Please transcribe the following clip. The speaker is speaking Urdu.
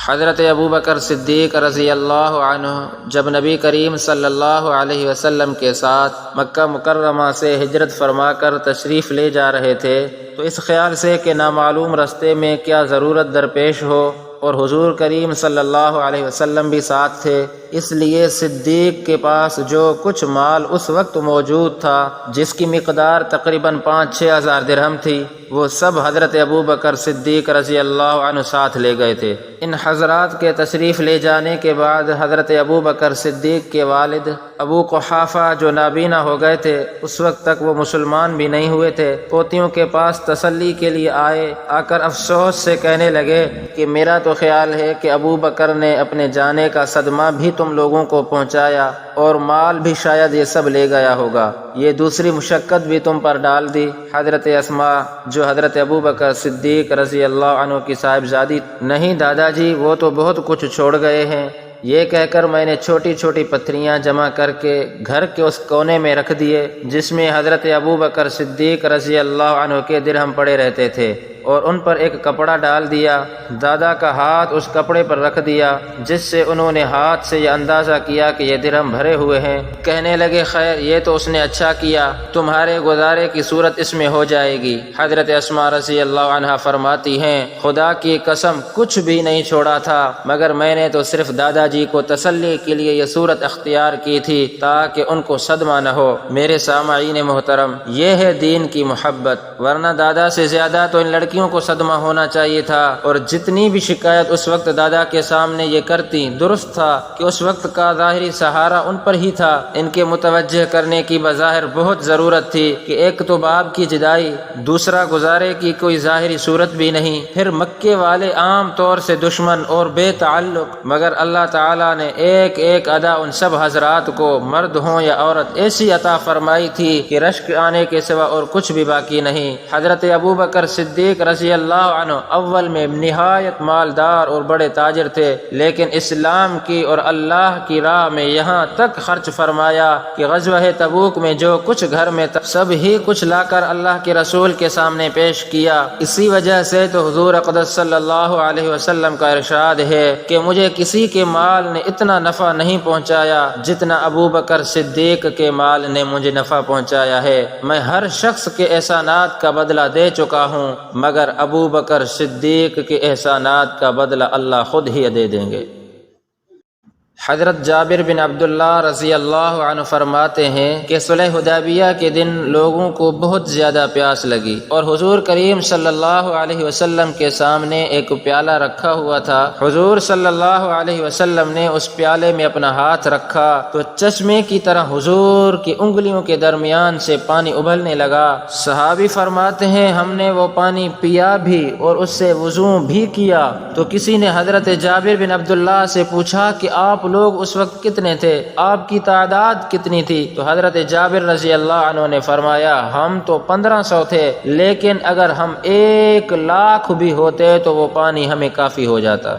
حضرت ابو بکر صدیق رضی اللہ عنہ جب نبی کریم صلی اللہ علیہ وسلم کے ساتھ مکہ مکرمہ سے ہجرت فرما کر تشریف لے جا رہے تھے تو اس خیال سے کہ نامعلوم رستے میں کیا ضرورت درپیش ہو، اور حضور کریم صلی اللہ علیہ وسلم بھی ساتھ تھے، اس لیے صدیق کے پاس جو کچھ مال اس وقت موجود تھا، جس کی مقدار تقریباً 5-6 ہزار درہم تھی، وہ سب حضرت ابو بکر صدیق رضی اللہ عنہ ساتھ لے گئے تھے۔ ان حضرات کے تشریف لے جانے کے بعد حضرت ابو بکر صدیق کے والد ابو قحافہ جو نابینا ہو گئے تھے، اس وقت تک وہ مسلمان بھی نہیں ہوئے تھے، پوتیوں کے پاس تسلی کے لیے آ کر افسوس سے کہنے لگے کہ میرا تو خیال ہے کہ ابو بکر نے اپنے جانے کا صدمہ بھی تم لوگوں کو پہنچایا، اور مال بھی شاید یہ سب لے گیا ہوگا، یہ دوسری مشقت بھی تم پر ڈال دی۔ حضرت اسماء جو حضرت ابو بکر صدیق رضی اللہ عنہ کی صاحبزادی، نہیں دادا جی وہ تو بہت کچھ چھوڑ گئے ہیں، یہ کہہ کر میں نے چھوٹی چھوٹی پتھریاں جمع کر کے گھر کے اس کونے میں رکھ دیے جس میں حضرت ابو بکر صدیق رضی اللہ عنہ کے درہم پڑے رہتے تھے، اور ان پر ایک کپڑا ڈال دیا، دادا کا ہاتھ اس کپڑے پر رکھ دیا، جس سے انہوں نے ہاتھ سے یہ اندازہ کیا کہ یہ درہم بھرے ہوئے ہیں۔ کہنے لگے خیر یہ تو اس نے اچھا کیا، تمہارے گزارے کی صورت اس میں ہو جائے گی۔ حضرت اسماء رضی اللہ عنہا فرماتی ہیں خدا کی قسم کچھ بھی نہیں چھوڑا تھا، مگر میں نے تو صرف دادا جی کو تسلی کے لیے یہ صورت اختیار کی تھی تاکہ ان کو صدمہ نہ ہو۔ میرے سامعین محترم، یہ ہے دین کی محبت، ورنہ دادا سے زیادہ تو ان لڑکیوں کو صدمہ ہونا چاہیے تھا، اور جتنی بھی شکایت اس وقت دادا کے سامنے یہ کرتی درست تھا کہ اس وقت کا ظاہری سہارا ان پر ہی تھا، ان کے متوجہ کرنے کی بظاہر بہت ضرورت تھی کہ ایک تو باپ کی جدائی، دوسرا گزارے کی کوئی ظاہری صورت بھی نہیں، پھر مکے والے عام طور سے دشمن اور بے تعلق، مگر اللہ تعالیٰ نے ایک ایک ادا ان سب حضرات کو، مرد ہوں یا عورت، ایسی عطا فرمائی تھی کہ رشک آنے کے سوا اور کچھ بھی باقی نہیں۔ حضرت ابو بکر صدیق رضی اللہ عنہ اول میں نہایت مالدار اور بڑے تاجر تھے، لیکن اسلام کی اور اللہ کی راہ میں یہاں تک خرچ فرمایا کہ غزوہ تبوک میں جو کچھ گھر میں تھا سب ہی کچھ لا کر اللہ کے رسول کے سامنے پیش کیا۔ اسی وجہ سے تو حضور اقدس صلی اللہ علیہ وسلم کا ارشاد ہے کہ مجھے کسی کے مال نے اتنا نفع نہیں پہنچایا جتنا ابو بکر صدیق کے مال نے مجھے نفع پہنچایا ہے۔ میں ہر شخص کے احسانات کا بدلہ دے چکا ہوں، مگر ابو بکر صدیق کے احسانات کا بدلہ اللہ خود ہی دے دیں گے۔ حضرت جابر بن عبداللہ رضی اللہ عنہ فرماتے ہیں کہ صلح حدیبیہ کے دن لوگوں کو بہت زیادہ پیاس لگی، اور حضور کریم صلی اللہ علیہ وسلم کے سامنے ایک پیالہ رکھا ہوا تھا۔ حضور صلی اللہ علیہ وسلم نے اس پیالے میں اپنا ہاتھ رکھا تو چشمے کی طرح حضور کی انگلیوں کے درمیان سے پانی ابلنے لگا۔ صحابی فرماتے ہیں ہم نے وہ پانی پیا بھی اور اس سے وضو بھی کیا، تو کسی نے حضرت جابر بن عبداللہ سے پوچھا کہ آپ لوگ اس وقت کتنے تھے، آپ کی تعداد کتنی تھی؟ تو حضرت جابر رضی اللہ عنہ نے فرمایا ہم تو 1500 تھے، لیکن اگر ہم 1,00,000 بھی ہوتے تو وہ پانی ہمیں کافی ہو جاتا۔